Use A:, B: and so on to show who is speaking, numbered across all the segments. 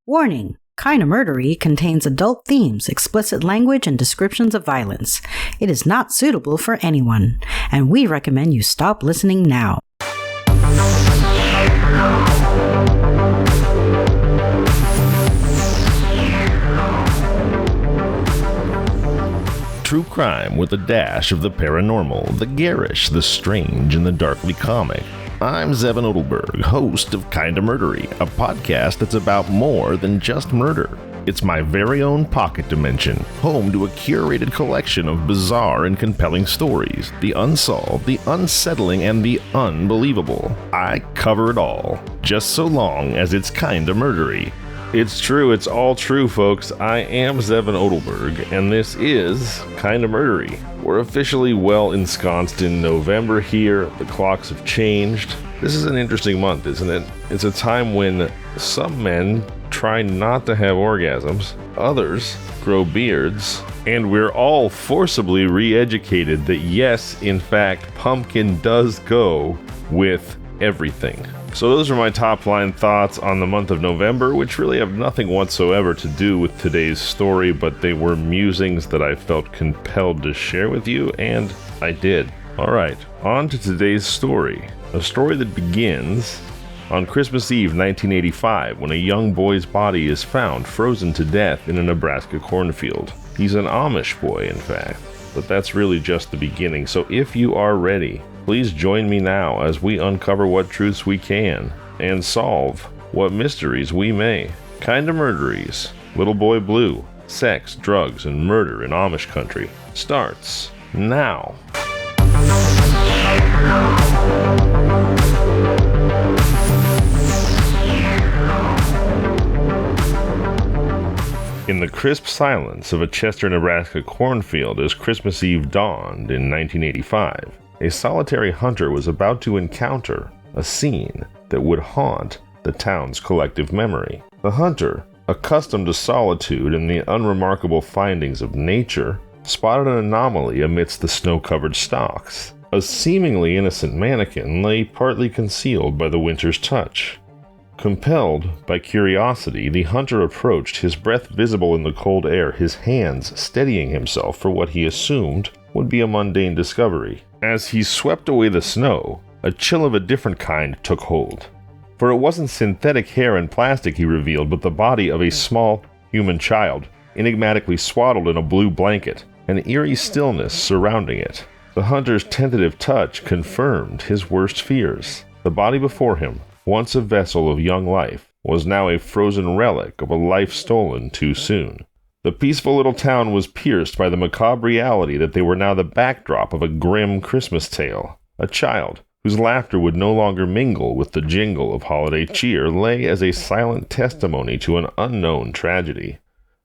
A: Warning! Kinda Murdery contains adult themes, explicit language, and descriptions of violence. It is not suitable for anyone, and we recommend you stop listening now.
B: True crime with a dash of the paranormal, the garish, the strange, and the darkly comic. I'm Zevin Odelberg, host of Kinda Murdery, a podcast that's about more than just murder. It's my very own pocket dimension, home to a curated collection of bizarre and compelling stories, the unsolved, the unsettling, and the unbelievable. I cover it all, just so long as it's kinda murdery. It's true, it's all true, folks. I am Zevin Odelberg, and this is Kinda Murdery. We're officially well ensconced in November here. The clocks have changed. This is an interesting month, isn't it? It's a time when some men try not to have orgasms, others grow beards, and we're all forcibly re-educated that yes, in fact, pumpkin does go with everything. So those are my top line thoughts on the month of November, which really have nothing whatsoever to do with today's story, but they were musings that I felt compelled to share with you, and I did. Alright, on to today's story. A story that begins on Christmas Eve 1985, when a young boy's body is found frozen to death in a Nebraska cornfield. He's an Amish boy, in fact, but that's really just the beginning, so if you are ready, please join me now as we uncover what truths we can and solve what mysteries we may. Kinda Murderies, Little Boy Blue, Sex, Drugs, and Murder in Amish Country starts now. In the crisp silence of a Chester, Nebraska cornfield as Christmas Eve dawned in 1985, a solitary hunter was about to encounter a scene that would haunt the town's collective memory. The hunter, accustomed to solitude and the unremarkable findings of nature, spotted an anomaly amidst the snow-covered stalks. A seemingly innocent mannequin lay partly concealed by the winter's touch. Compelled by curiosity, the hunter approached, his breath visible in the cold air, his hands steadying himself for what he assumed would be a mundane discovery. As he swept away the snow, a chill of a different kind took hold. For it wasn't synthetic hair and plastic he revealed, but the body of a small human child, enigmatically swaddled in a blue blanket, an eerie stillness surrounding it. The hunter's tentative touch confirmed his worst fears. The body before him, once a vessel of young life, was now a frozen relic of a life stolen too soon. The peaceful little town was pierced by the macabre reality that they were now the backdrop of a grim Christmas tale. A child, whose laughter would no longer mingle with the jingle of holiday cheer, lay as a silent testimony to an unknown tragedy.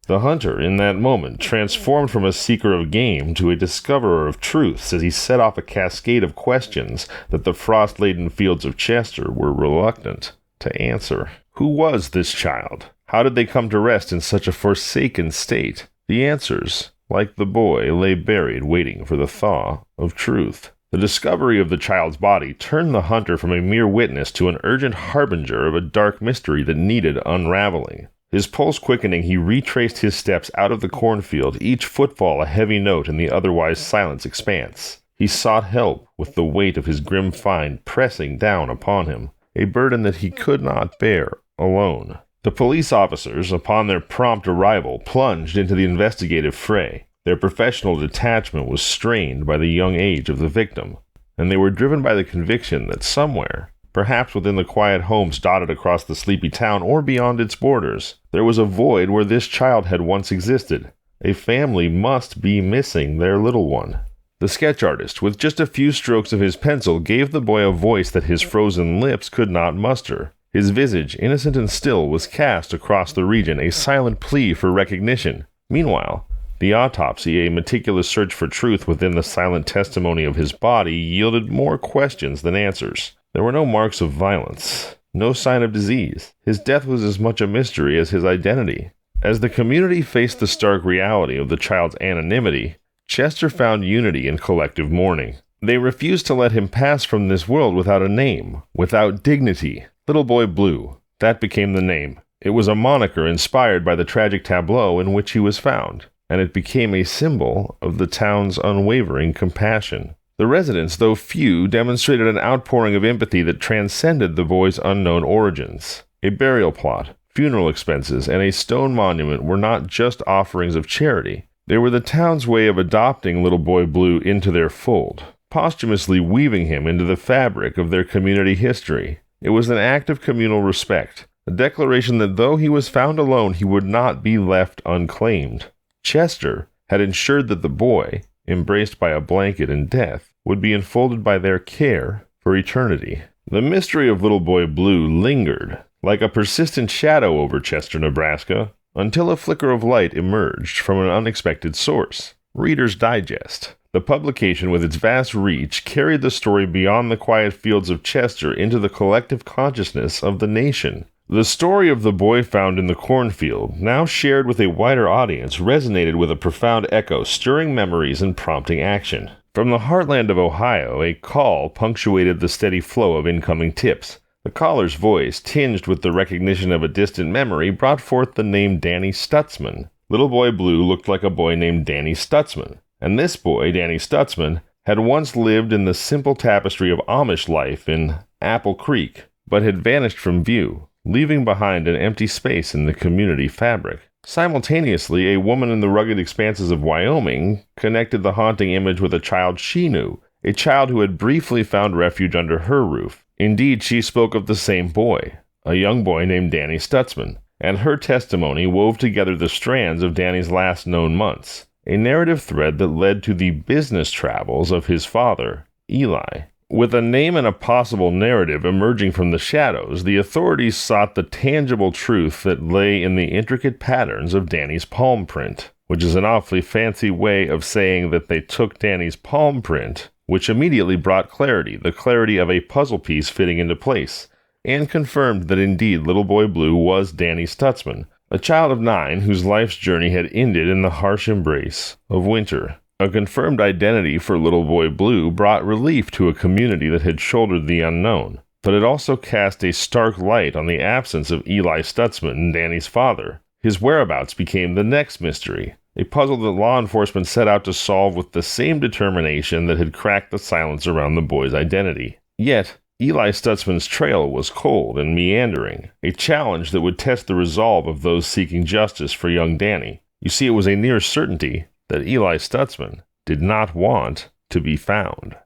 B: The hunter, in that moment, transformed from a seeker of game to a discoverer of truths as he set off a cascade of questions that the frost-laden fields of Chester were reluctant to answer. Who was this child? How did they come to rest in such a forsaken state? The answers, like the boy, lay buried waiting for the thaw of truth. The discovery of the child's body turned the hunter from a mere witness to an urgent harbinger of a dark mystery that needed unraveling. His pulse quickening, he retraced his steps out of the cornfield, each footfall a heavy note in the otherwise silent expanse. He sought help with the weight of his grim find pressing down upon him, a burden that he could not bear alone. The police officers, upon their prompt arrival, plunged into the investigative fray. Their professional detachment was strained by the young age of the victim, and they were driven by the conviction that somewhere, perhaps within the quiet homes dotted across the sleepy town or beyond its borders, there was a void where this child had once existed. A family must be missing their little one. The sketch artist, with just a few strokes of his pencil, gave the boy a voice that his frozen lips could not muster. His visage, innocent and still, was cast across the region, a silent plea for recognition. Meanwhile, the autopsy, a meticulous search for truth within the silent testimony of his body, yielded more questions than answers. There were no marks of violence, no sign of disease. His death was as much a mystery as his identity. As the community faced the stark reality of the child's anonymity, Chester found unity in collective mourning. They refused to let him pass from this world without a name, without dignity. Little Boy Blue, that became the name. It was a moniker inspired by the tragic tableau in which he was found, and it became a symbol of the town's unwavering compassion. The residents, though few, demonstrated an outpouring of empathy that transcended the boy's unknown origins. A burial plot, funeral expenses, and a stone monument were not just offerings of charity. They were the town's way of adopting Little Boy Blue into their fold, posthumously weaving him into the fabric of their community history. It was an act of communal respect, a declaration that though he was found alone, he would not be left unclaimed. Chester had ensured that the boy, embraced by a blanket in death, would be enfolded by their care for eternity. The mystery of Little Boy Blue lingered, like a persistent shadow over Chester, Nebraska, until a flicker of light emerged from an unexpected source. Reader's Digest. The publication, with its vast reach, carried the story beyond the quiet fields of Chester into the collective consciousness of the nation. The story of the boy found in the cornfield, now shared with a wider audience, resonated with a profound echo, stirring memories and prompting action. From the heartland of Ohio, a call punctuated the steady flow of incoming tips. The caller's voice, tinged with the recognition of a distant memory, brought forth the name Danny Stutzman. Little Boy Blue looked like a boy named Danny Stutzman, and this boy, Danny Stutzman, had once lived in the simple tapestry of Amish life in Apple Creek, but had vanished from view, leaving behind an empty space in the community fabric. Simultaneously, a woman in the rugged expanses of Wyoming connected the haunting image with a child she knew, a child who had briefly found refuge under her roof. Indeed, she spoke of the same boy, a young boy named Danny Stutzman, and her testimony wove together the strands of Danny's last known months, a narrative thread that led to the business travels of his father, Eli. With a name and a possible narrative emerging from the shadows, the authorities sought the tangible truth that lay in the intricate patterns of Danny's palm print, which is an awfully fancy way of saying that they took Danny's palm print, which immediately brought clarity, the clarity of a puzzle piece fitting into place, and confirmed that indeed Little Boy Blue was Danny Stutzman, a child of 9 whose life's journey had ended in the harsh embrace of winter. A confirmed identity for Little Boy Blue brought relief to a community that had shouldered the unknown, but it also cast a stark light on the absence of Eli Stutzman, Danny's father. His whereabouts became the next mystery, a puzzle that law enforcement set out to solve with the same determination that had cracked the silence around the boy's identity. Yet, Eli Stutzman's trail was cold and meandering, a challenge that would test the resolve of those seeking justice for young Danny. You see, it was a near certainty that Eli Stutzman did not want to be found.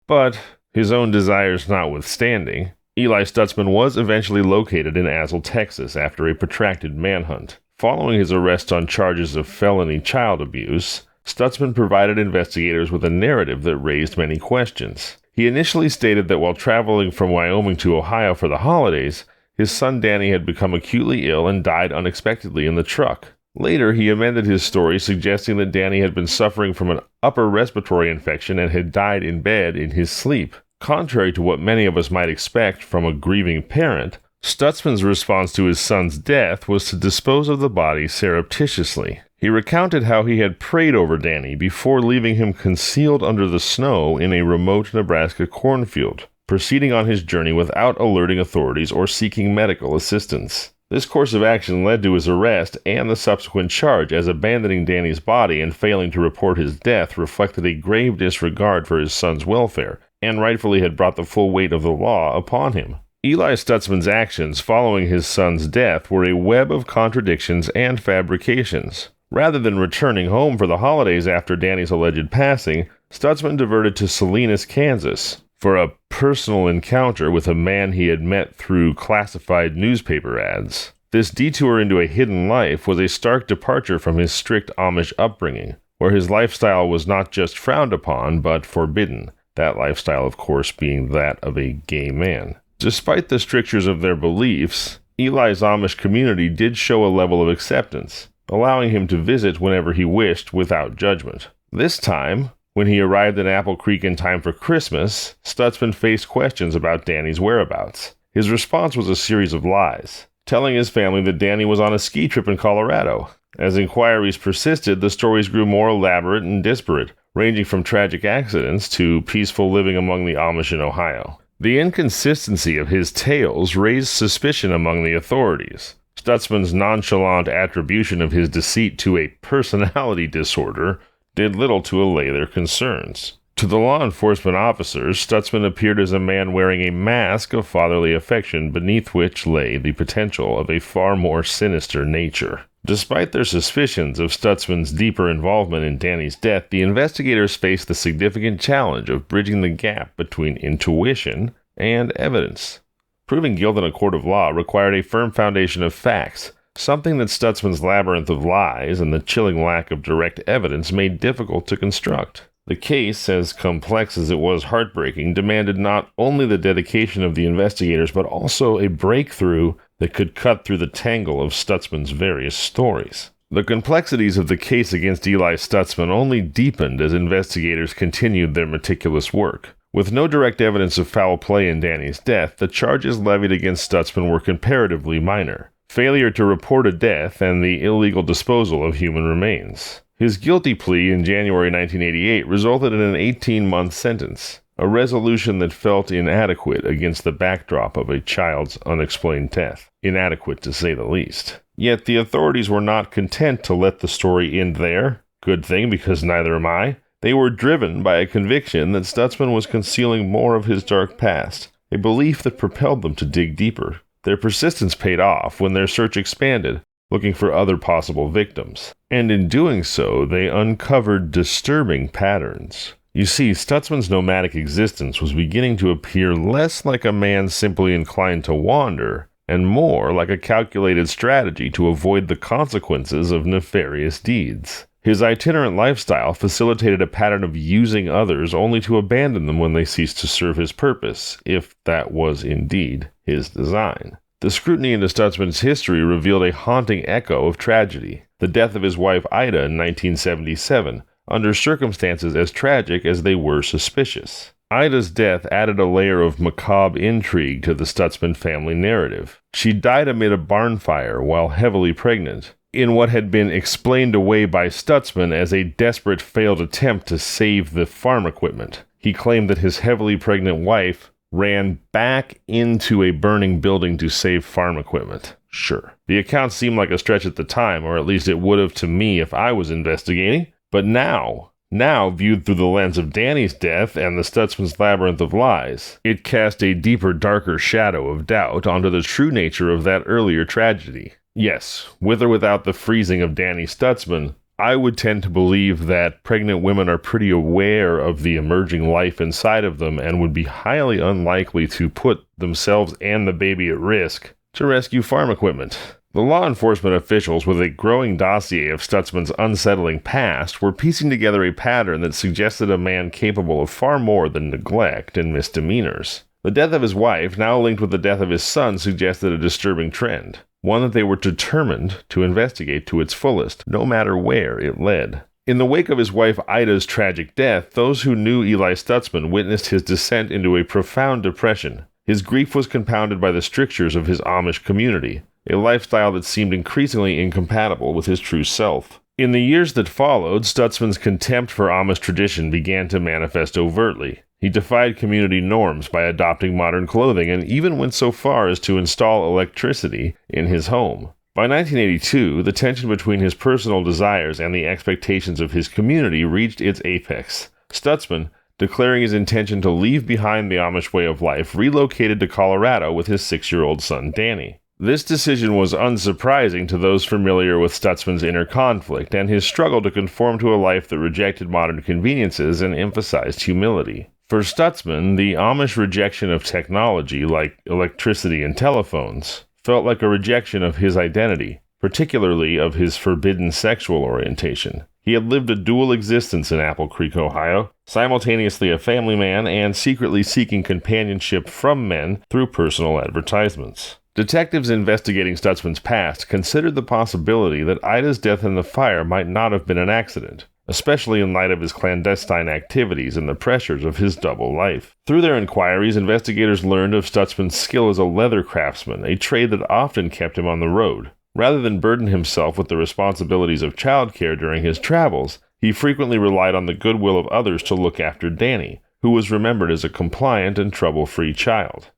B: But, his own desires notwithstanding, Eli Stutzman was eventually located in Azle, Texas after a protracted manhunt. Following his arrest on charges of felony child abuse, Stutzman provided investigators with a narrative that raised many questions. He initially stated that while traveling from Wyoming to Ohio for the holidays, his son Danny had become acutely ill and died unexpectedly in the truck. Later, he amended his story, suggesting that Danny had been suffering from an upper respiratory infection and had died in bed in his sleep. Contrary to what many of us might expect from a grieving parent, Stutzman's response to his son's death was to dispose of the body surreptitiously. He recounted how he had prayed over Danny before leaving him concealed under the snow in a remote Nebraska cornfield, proceeding on his journey without alerting authorities or seeking medical assistance. This course of action led to his arrest and the subsequent charge, as abandoning Danny's body and failing to report his death reflected a grave disregard for his son's welfare, and rightfully had brought the full weight of the law upon him. Eli Stutzman's actions following his son's death were a web of contradictions and fabrications. Rather than returning home for the holidays after Danny's alleged passing, Stutzman diverted to Salinas, Kansas, for a personal encounter with a man he had met through classified newspaper ads. This detour into a hidden life was a stark departure from his strict Amish upbringing, where his lifestyle was not just frowned upon, but forbidden, that lifestyle, of course, being that of a gay man. Despite the strictures of their beliefs, Eli's Amish community did show a level of acceptance, allowing him to visit whenever he wished without judgment. This time, when he arrived in Apple Creek in time for Christmas, Stutzman faced questions about Danny's whereabouts. His response was a series of lies, telling his family that Danny was on a ski trip in Colorado. As inquiries persisted, the stories grew more elaborate and disparate, ranging from tragic accidents to peaceful living among the Amish in Ohio. The inconsistency of his tales raised suspicion among the authorities. Stutzman's nonchalant attribution of his deceit to a personality disorder did little to allay their concerns. To the law enforcement officers, Stutzman appeared as a man wearing a mask of fatherly affection beneath which lay the potential of a far more sinister nature. Despite their suspicions of Stutzman's deeper involvement in Danny's death, the investigators faced the significant challenge of bridging the gap between intuition and evidence. Proving guilt in a court of law required a firm foundation of facts, something that Stutzman's labyrinth of lies and the chilling lack of direct evidence made difficult to construct. The case, as complex as it was heartbreaking, demanded not only the dedication of the investigators, but also a breakthrough that could cut through the tangle of Stutzman's various stories. The complexities of the case against Eli Stutzman only deepened as investigators continued their meticulous work. With no direct evidence of foul play in Danny's death, the charges levied against Stutzman were comparatively minor: failure to report a death and the illegal disposal of human remains. His guilty plea in January 1988 resulted in an 18-month sentence, a resolution that felt inadequate against the backdrop of a child's unexplained death. Inadequate, to say the least. Yet the authorities were not content to let the story end there. Good thing, because neither am I. They were driven by a conviction that Stutzman was concealing more of his dark past, a belief that propelled them to dig deeper. Their persistence paid off when their search expanded, looking for other possible victims. And in doing so, they uncovered disturbing patterns. You see, Stutzman's nomadic existence was beginning to appear less like a man simply inclined to wander, and more like a calculated strategy to avoid the consequences of nefarious deeds. His itinerant lifestyle facilitated a pattern of using others only to abandon them when they ceased to serve his purpose, if that was indeed his design. The scrutiny into Stutzman's history revealed a haunting echo of tragedy: the death of his wife Ida in 1977, under circumstances as tragic as they were suspicious. Ida's death added a layer of macabre intrigue to the Stutzman family narrative. She died amid a barn fire while heavily pregnant, in what had been explained away by Stutzman as a desperate failed attempt to save the farm equipment. He claimed that his heavily pregnant wife ran back into a burning building to save farm equipment. Sure. The account seemed like a stretch at the time, or at least it would have to me if I was investigating. But now, viewed through the lens of Danny's death and the Stutzman's labyrinth of lies, it cast a deeper, darker shadow of doubt onto the true nature of that earlier tragedy. Yes, with or without the freezing of Danny Stutzman, I would tend to believe that pregnant women are pretty aware of the emerging life inside of them and would be highly unlikely to put themselves and the baby at risk to rescue farm equipment. The law enforcement officials, with a growing dossier of Stutzman's unsettling past, were piecing together a pattern that suggested a man capable of far more than neglect and misdemeanors. The death of his wife, now linked with the death of his son, suggested a disturbing trend, one that they were determined to investigate to its fullest, no matter where it led. In the wake of his wife Ida's tragic death, those who knew Eli Stutzman witnessed his descent into a profound depression. His grief was compounded by the strictures of his Amish community, a lifestyle that seemed increasingly incompatible with his true self. In the years that followed, Stutzman's contempt for Amish tradition began to manifest overtly. He defied community norms by adopting modern clothing and even went so far as to install electricity in his home. By 1982, the tension between his personal desires and the expectations of his community reached its apex. Stutzman, declaring his intention to leave behind the Amish way of life, relocated to Colorado with his 6-year-old son Danny. This decision was unsurprising to those familiar with Stutzman's inner conflict and his struggle to conform to a life that rejected modern conveniences and emphasized humility. For Stutzman, the Amish rejection of technology, like electricity and telephones, felt like a rejection of his identity, particularly of his forbidden sexual orientation. He had lived a dual existence in Apple Creek, Ohio, simultaneously a family man and secretly seeking companionship from men through personal advertisements. Detectives investigating Stutzman's past considered the possibility that Ida's death in the fire might not have been an accident, especially in light of his clandestine activities and the pressures of his double life. Through their inquiries, investigators learned of Stutzman's skill as a leather craftsman, a trade that often kept him on the road. Rather than burden himself with the responsibilities of childcare during his travels, he frequently relied on the goodwill of others to look after Danny, who was remembered as a compliant and trouble-free child.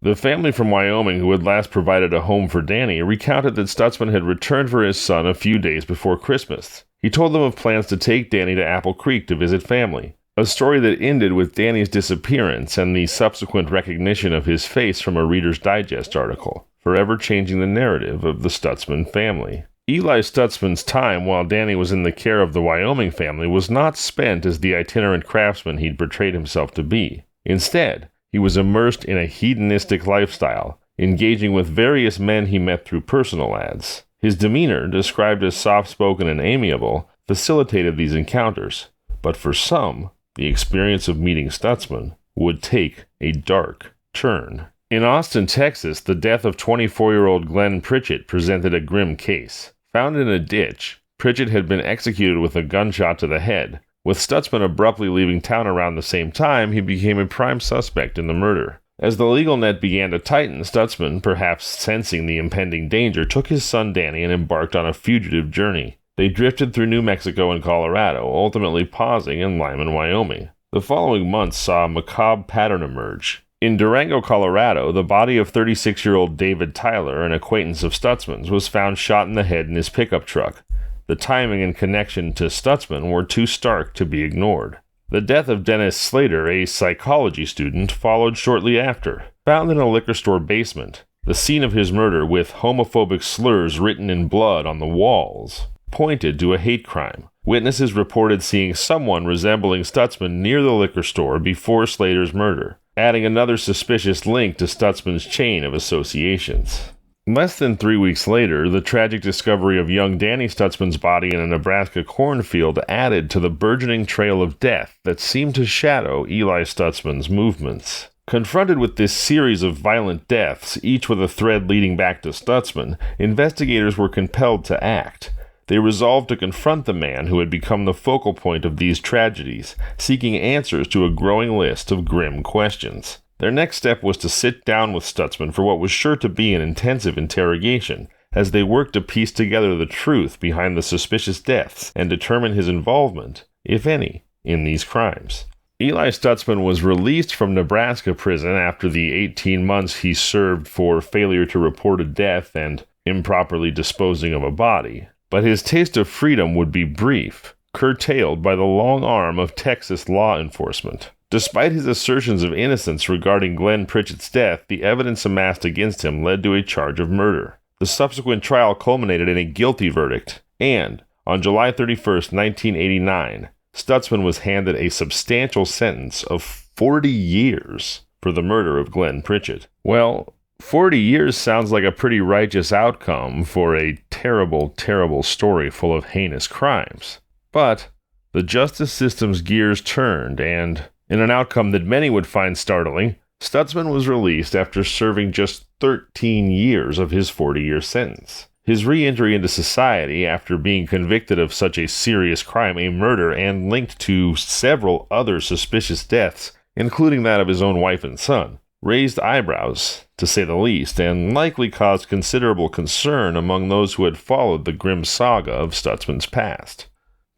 B: The family from Wyoming who had last provided a home for Danny recounted that Stutzman had returned for his son a few days before Christmas. He told them of plans to take Danny to Apple Creek to visit family, a story that ended with Danny's disappearance and the subsequent recognition of his face from a Reader's Digest article, forever changing the narrative of the Stutzman family. Eli Stutzman's time while Danny was in the care of the Wyoming family was not spent as the itinerant craftsman he'd portrayed himself to be. Instead, he was immersed in a hedonistic lifestyle, engaging with various men he met through personal ads. His demeanor, described as soft-spoken and amiable, facilitated these encounters, but for some, the experience of meeting Stutzman would take a dark turn. In Austin, Texas, the death of 24-year-old Glenn Pritchett presented a grim case. Found in a ditch, Pritchett had been executed with a gunshot to the head. With Stutzman abruptly leaving town around the same time, he became a prime suspect in the murder. As the legal net began to tighten, Stutzman, perhaps sensing the impending danger, took his son Danny and embarked on a fugitive journey. They drifted through New Mexico and Colorado, ultimately pausing in Lyman, Wyoming. The following months saw a macabre pattern emerge. In Durango, Colorado, the body of 36-year-old David Tyler, an acquaintance of Stutzman's, was found shot in the head in his pickup truck. The timing and connection to Stutzman were too stark to be ignored. The death of Dennis Slater, a psychology student, followed shortly after. Found in a liquor store basement, the scene of his murder, with homophobic slurs written in blood on the walls, pointed to a hate crime. Witnesses reported seeing someone resembling Stutzman near the liquor store before Slater's murder, adding another suspicious link to Stutzman's chain of associations. Less than 3 weeks later, the tragic discovery of young Danny Stutzman's body in a Nebraska cornfield added to the burgeoning trail of death that seemed to shadow Eli Stutzman's movements. Confronted with this series of violent deaths, each with a thread leading back to Stutzman, investigators were compelled to act. They resolved to confront the man who had become the focal point of these tragedies, seeking answers to a growing list of grim questions. Their next step was to sit down with Stutzman for what was sure to be an intensive interrogation, as they worked to piece together the truth behind the suspicious deaths and determine his involvement, if any, in these crimes. Eli Stutzman was released from Nebraska prison after the 18 months he served for failure to report a death and improperly disposing of a body. But his taste of freedom would be brief, curtailed by the long arm of Texas law enforcement. Despite his assertions of innocence regarding Glenn Pritchett's death, the evidence amassed against him led to a charge of murder. The subsequent trial culminated in a guilty verdict, and, on July 31, 1989, Stutzman was handed a substantial sentence of 40 years for the murder of Glenn Pritchett. Well, 40 years sounds like a pretty righteous outcome for a terrible, terrible story full of heinous crimes. But the justice system's gears turned, and in an outcome that many would find startling, Stutzman was released after serving just 13 years of his 40-year sentence. His re-entry into society after being convicted of such a serious crime, a murder, and linked to several other suspicious deaths, including that of his own wife and son, raised eyebrows, to say the least, and likely caused considerable concern among those who had followed the grim saga of Stutzman's past.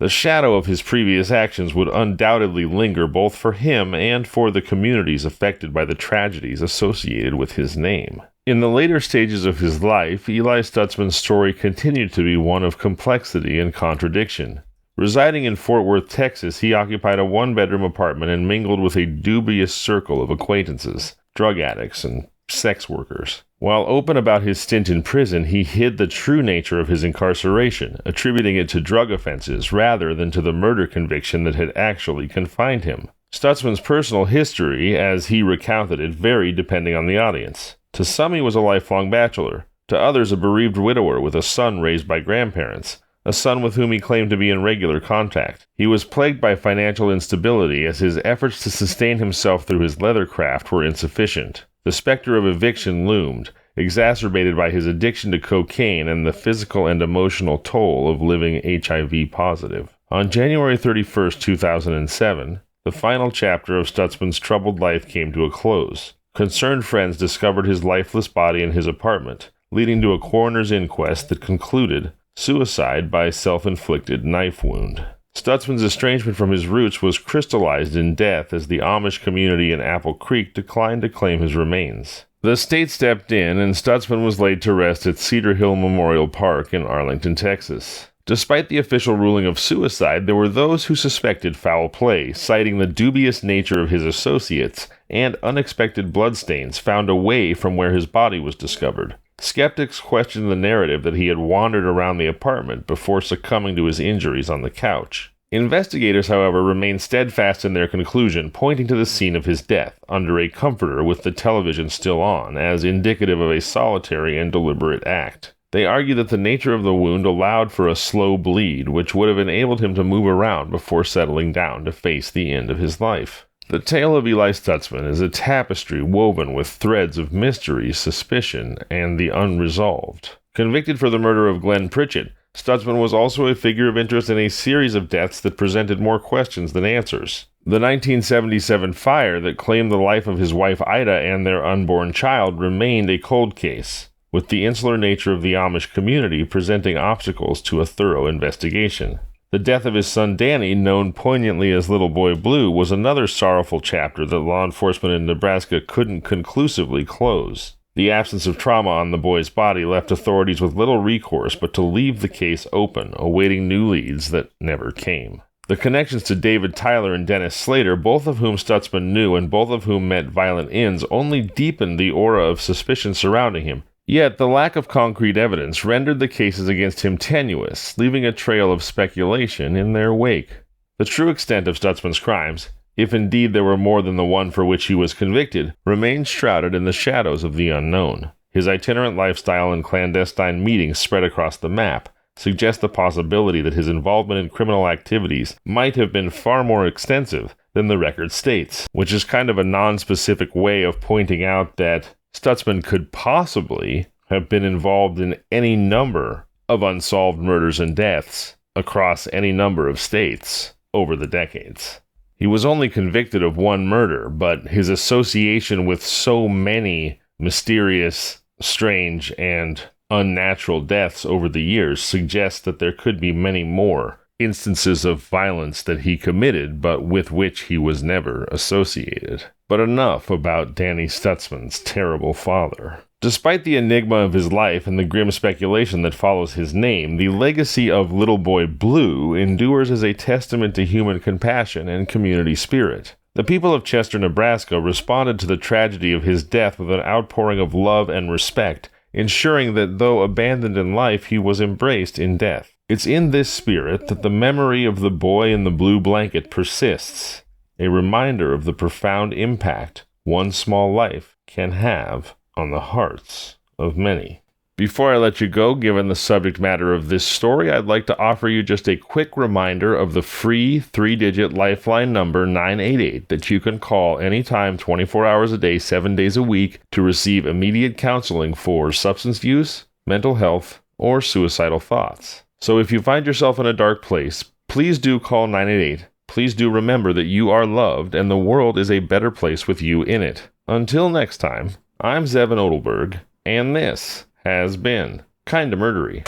B: The shadow of his previous actions would undoubtedly linger both for him and for the communities affected by the tragedies associated with his name. In the later stages of his life, Eli Stutzman's story continued to be one of complexity and contradiction. Residing in Fort Worth, Texas, he occupied a one-bedroom apartment and mingled with a dubious circle of acquaintances, drug addicts, and sex workers. While open about his stint in prison, he hid the true nature of his incarceration, attributing it to drug offenses rather than to the murder conviction that had actually confined him. Stutzman's personal history, as he recounted it, varied depending on the audience. To some he was a lifelong bachelor, to others a bereaved widower with a son raised by grandparents, a son with whom he claimed to be in regular contact. He was plagued by financial instability as his efforts to sustain himself through his leather craft were insufficient. The specter of eviction loomed, exacerbated by his addiction to cocaine and the physical and emotional toll of living HIV positive. On January 31, 2007, the final chapter of Stutzman's troubled life came to a close. Concerned friends discovered his lifeless body in his apartment, leading to a coroner's inquest that concluded suicide by self-inflicted knife wound. Stutzman's estrangement from his roots was crystallized in death as the Amish community in Apple Creek declined to claim his remains. The state stepped in, and Stutzman was laid to rest at Cedar Hill Memorial Park in Arlington, Texas. Despite the official ruling of suicide, there were those who suspected foul play, citing the dubious nature of his associates and unexpected bloodstains found away from where his body was discovered. Skeptics questioned the narrative that he had wandered around the apartment before succumbing to his injuries on the couch. Investigators, however, remained steadfast in their conclusion, pointing to the scene of his death, under a comforter with the television still on, as indicative of a solitary and deliberate act. They argue that the nature of the wound allowed for a slow bleed, which would have enabled him to move around before settling down to face the end of his life. The tale of Eli Stutzman is a tapestry woven with threads of mystery, suspicion, and the unresolved. Convicted for the murder of Glenn Pritchett, Stutzman was also a figure of interest in a series of deaths that presented more questions than answers. The 1977 fire that claimed the life of his wife Ida and their unborn child remained a cold case, with the insular nature of the Amish community presenting obstacles to a thorough investigation. The death of his son Danny, known poignantly as Little Boy Blue, was another sorrowful chapter that law enforcement in Nebraska couldn't conclusively close. The absence of trauma on the boy's body left authorities with little recourse but to leave the case open, awaiting new leads that never came. The connections to David Tyler and Dennis Slater, both of whom Stutzman knew and both of whom met violent ends, only deepened the aura of suspicion surrounding him. Yet the lack of concrete evidence rendered the cases against him tenuous, leaving a trail of speculation in their wake. The true extent of Stutzman's crimes, if indeed there were more than the one for which he was convicted, remained shrouded in the shadows of the unknown. His itinerant lifestyle and clandestine meetings spread across the map suggest the possibility that his involvement in criminal activities might have been far more extensive than the record states, which is kind of a non-specific way of pointing out that Stutzman could possibly have been involved in any number of unsolved murders and deaths across any number of states over the decades. He was only convicted of one murder, but his association with so many mysterious, strange, and unnatural deaths over the years suggests that there could be many more instances of violence that he committed, but with which he was never associated. But enough about Danny Stutzman's terrible father. Despite the enigma of his life and the grim speculation that follows his name, the legacy of Little Boy Blue endures as a testament to human compassion and community spirit. The people of Chester, Nebraska responded to the tragedy of his death with an outpouring of love and respect, ensuring that though abandoned in life, he was embraced in death. It's in this spirit that the memory of the boy in the blue blanket persists, a reminder of the profound impact one small life can have on the hearts of many. Before I let you go, given the subject matter of this story, I'd like to offer you just a quick reminder of the free 3-digit lifeline number 988 that you can call anytime, 24 hours a day, 7 days a week to receive immediate counseling for substance use, mental health, or suicidal thoughts. So if you find yourself in a dark place, please do call 988. Please do remember that you are loved and the world is a better place with you in it. Until next time, I'm Zevin Odelberg, and this has been Kinda Murdery.